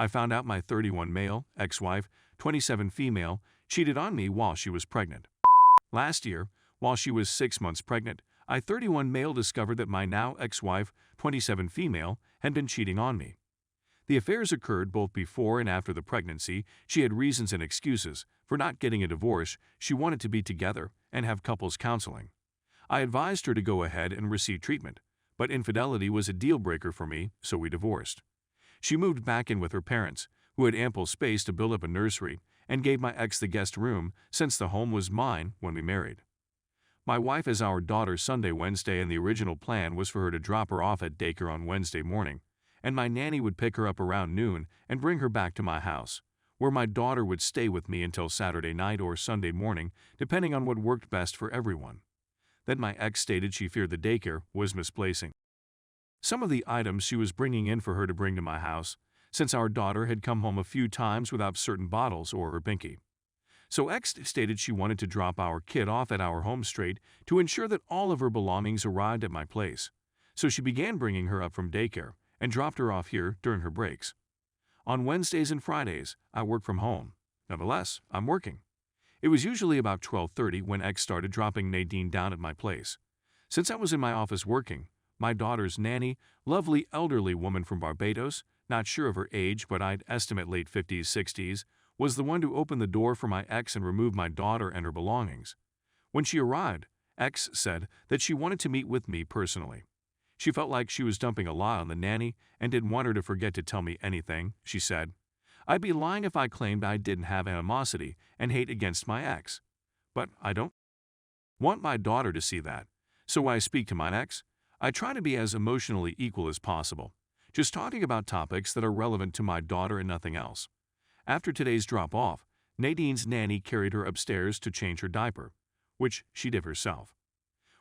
I found out my 31 male, ex-wife, 27 female, cheated on me while she was pregnant. Last year, while she was 6 months pregnant, I 31 male discovered that my now ex-wife, 27 female, had been cheating on me. The affairs occurred both before and after the pregnancy. She had reasons and excuses for not getting a divorce. She wanted to be together and have couples counseling. I advised her to go ahead and receive treatment, but infidelity was a deal-breaker for me, so we divorced. She moved back in with her parents, who had ample space to build up a nursery, and gave my ex the guest room since the home was mine when we married. My wife has our daughter Sunday, Wednesday, and the original plan was for her to drop her off at daycare on Wednesday morning, and my nanny would pick her up around noon and bring her back to my house, where my daughter would stay with me until Saturday night or Sunday morning, depending on what worked best for everyone. Then my ex stated she feared the daycare was misplacing some of the items she was bringing in for her to bring to my house, since our daughter had come home a few times without certain bottles or her binky. So ex stated she wanted to drop our kid off at our home straight to ensure that all of her belongings arrived at my place. So she began bringing her up from daycare and dropped her off here during her breaks. On Wednesdays and Fridays, I work from home. Nevertheless, I'm working. It was usually about 12:30 when ex started dropping Nadine down at my place. Since I was in my office working, my daughter's nanny, lovely elderly woman from Barbados, not sure of her age but I'd estimate late 50s, 60s, was the one to open the door for my ex and remove my daughter and her belongings. When she arrived, ex said that she wanted to meet with me personally. She felt like she was dumping a lot on the nanny and didn't want her to forget to tell me anything, she said. I'd be lying if I claimed I didn't have animosity and hate against my ex. But I don't want my daughter to see that. So when I speak to my ex, I try to be as emotionally equal as possible, just talking about topics that are relevant to my daughter and nothing else. After today's drop-off, Nadine's nanny carried her upstairs to change her diaper, which she did herself.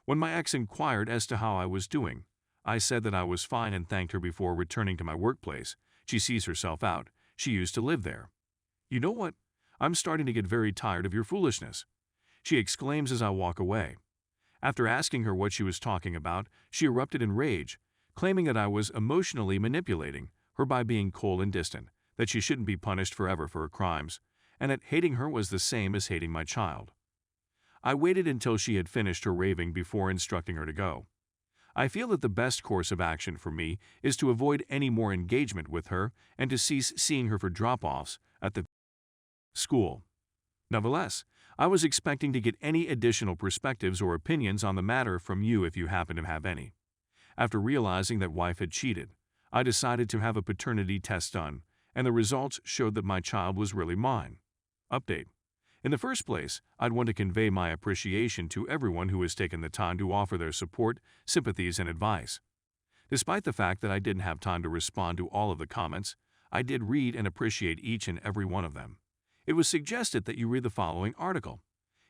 When my ex inquired as to how I was doing, I said that I was fine and thanked her before returning to my workplace. She sees herself out. She used to live there. You know what? I'm starting to get very tired of your foolishness, she exclaims as I walk away. After asking her what she was talking about, she erupted in rage, claiming that I was emotionally manipulating her by being cold and distant, that she shouldn't be punished forever for her crimes, and that hating her was the same as hating my child. I waited until she had finished her raving before instructing her to go. I feel that the best course of action for me is to avoid any more engagement with her and to cease seeing her for drop-offs at the school. Nevertheless, I was expecting to get any additional perspectives or opinions on the matter from you if you happen to have any. After realizing that wife had cheated, I decided to have a paternity test done, and the results showed that my child was really mine. Update. In the first place, I'd want to convey my appreciation to everyone who has taken the time to offer their support, sympathies, and advice. Despite the fact that I didn't have time to respond to all of the comments, I did read and appreciate each and every one of them. It was suggested that you read the following article.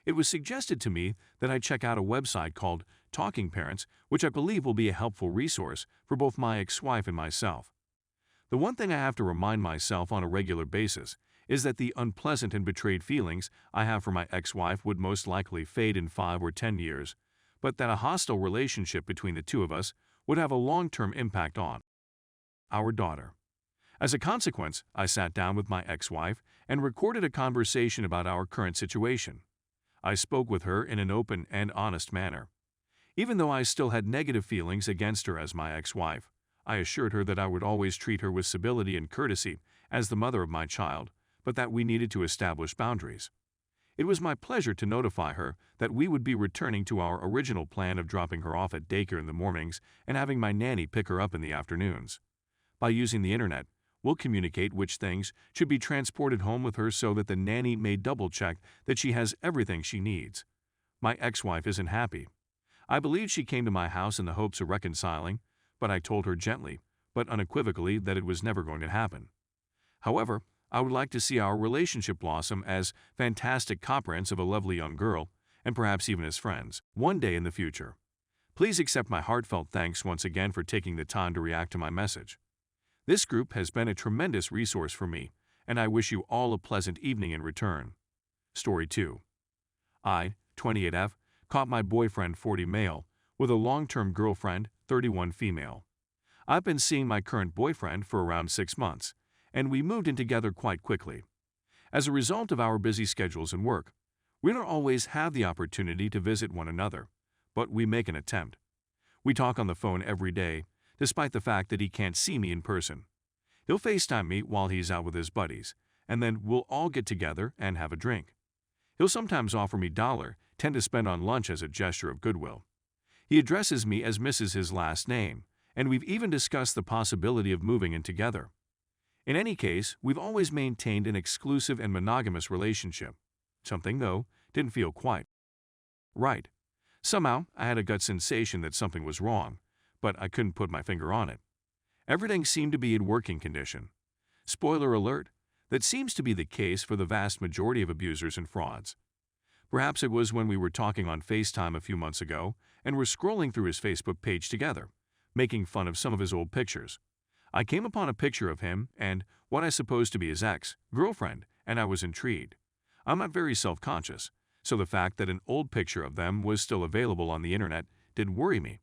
It was suggested to me that I check out a website called Talking Parents, which I believe will be a helpful resource for both my ex-wife and myself. The one thing I have to remind myself on a regular basis is that the unpleasant and betrayed feelings I have for my ex-wife would most likely fade in 5 or 10 years, but that a hostile relationship between the two of us would have a long-term impact on our daughter. As a consequence, I sat down with my ex-wife and recorded a conversation about our current situation. I spoke with her in an open and honest manner. Even though I still had negative feelings against her as my ex-wife, I assured her that I would always treat her with civility and courtesy as the mother of my child, but that we needed to establish boundaries. It was my pleasure to notify her that we would be returning to our original plan of dropping her off at daycare in the mornings and having my nanny pick her up in the afternoons. By using the internet, we'll communicate which things should be transported home with her so that the nanny may double-check that she has everything she needs. My ex-wife isn't happy. I believe she came to my house in the hopes of reconciling, but I told her gently, but unequivocally, that it was never going to happen. However, I would like to see our relationship blossom as fantastic co-parents of a lovely young girl, and perhaps even as friends, one day in the future. Please accept my heartfelt thanks once again for taking the time to react to my message. This group has been a tremendous resource for me, and I wish you all a pleasant evening in return. Story 2. I, 28F, caught my boyfriend, 40 male, with a long-term girlfriend, 31 female. I've been seeing my current boyfriend for around 6 months, and we moved in together quite quickly. As a result of our busy schedules and work, we don't always have the opportunity to visit one another, but we make an attempt. We talk on the phone every day, despite the fact that he can't see me in person. He'll FaceTime me while he's out with his buddies, and then we'll all get together and have a drink. He'll sometimes offer me $10 to spend on lunch as a gesture of goodwill. He addresses me as Mrs. his last name, and we've even discussed the possibility of moving in together. In any case, we've always maintained an exclusive and monogamous relationship. Something, though, didn't feel quite right. Somehow, I had a gut sensation that something was wrong, but I couldn't put my finger on it. Everything seemed to be in working condition. Spoiler alert, that seems to be the case for the vast majority of abusers and frauds. Perhaps it was when we were talking on FaceTime a few months ago and were scrolling through his Facebook page together, making fun of some of his old pictures. I came upon a picture of him and what I supposed to be his ex-girlfriend, and I was intrigued. I'm not very self-conscious, so the fact that an old picture of them was still available on the internet didn't worry me.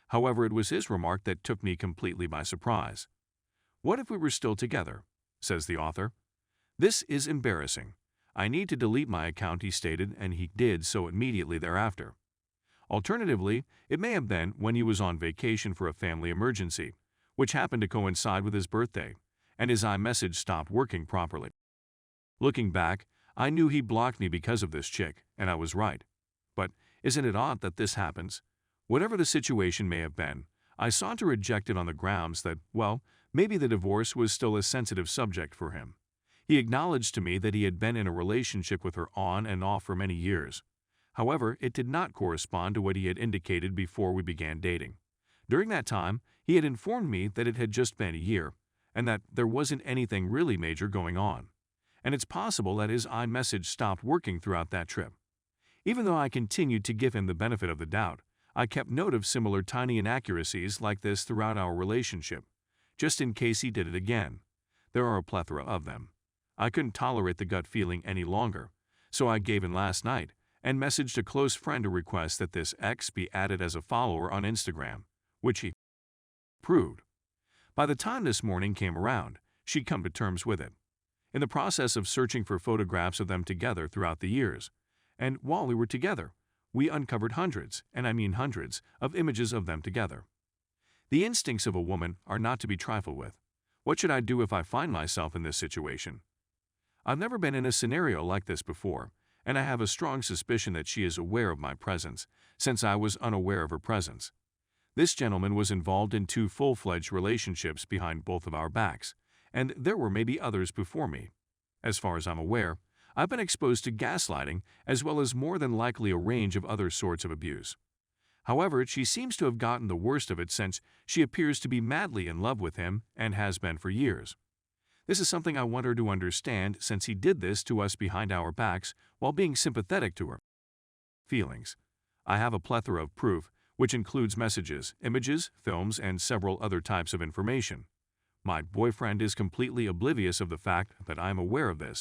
However, it was his remark that took me completely by surprise. "What if we were still together?" says the author. "This is embarrassing. I need to delete my account," he stated, and he did so immediately thereafter. Alternatively, it may have been when he was on vacation for a family emergency, which happened to coincide with his birthday, and his iMessage stopped working properly. Looking back, I knew he blocked me because of this chick, and I was right. But isn't it odd that this happens? Whatever the situation may have been, I sought to reject it on the grounds that, well, maybe the divorce was still a sensitive subject for him. He acknowledged to me that he had been in a relationship with her on and off for many years. However, it did not correspond to what he had indicated before we began dating. During that time, he had informed me that it had just been a year, and that there wasn't anything really major going on. And it's possible that his iMessage stopped working throughout that trip. Even though I continued to give him the benefit of the doubt, I kept note of similar tiny inaccuracies like this throughout our relationship, just in case he did it again. There are a plethora of them. I couldn't tolerate the gut feeling any longer, so I gave in last night and messaged a close friend to request that this ex be added as a follower on Instagram, which he approved. By the time this morning came around, she'd come to terms with it. In the process of searching for photographs of them together throughout the years, and while we were together, we uncovered hundreds, and I mean hundreds, of images of them together. The instincts of a woman are not to be trifled with. What should I do if I find myself in this situation? I've never been in a scenario like this before, and I have a strong suspicion that she is aware of my presence, since I was unaware of her presence. This gentleman was involved in 2 full-fledged relationships behind both of our backs, and there were maybe others before me. As far as I'm aware, I've been exposed to gaslighting as well as more than likely a range of other sorts of abuse. However, she seems to have gotten the worst of it since she appears to be madly in love with him and has been for years. This is something I want her to understand since he did this to us behind our backs while being sympathetic to her feelings. I have a plethora of proof, which includes messages, images, films, and several other types of information. My boyfriend is completely oblivious of the fact that I am aware of this,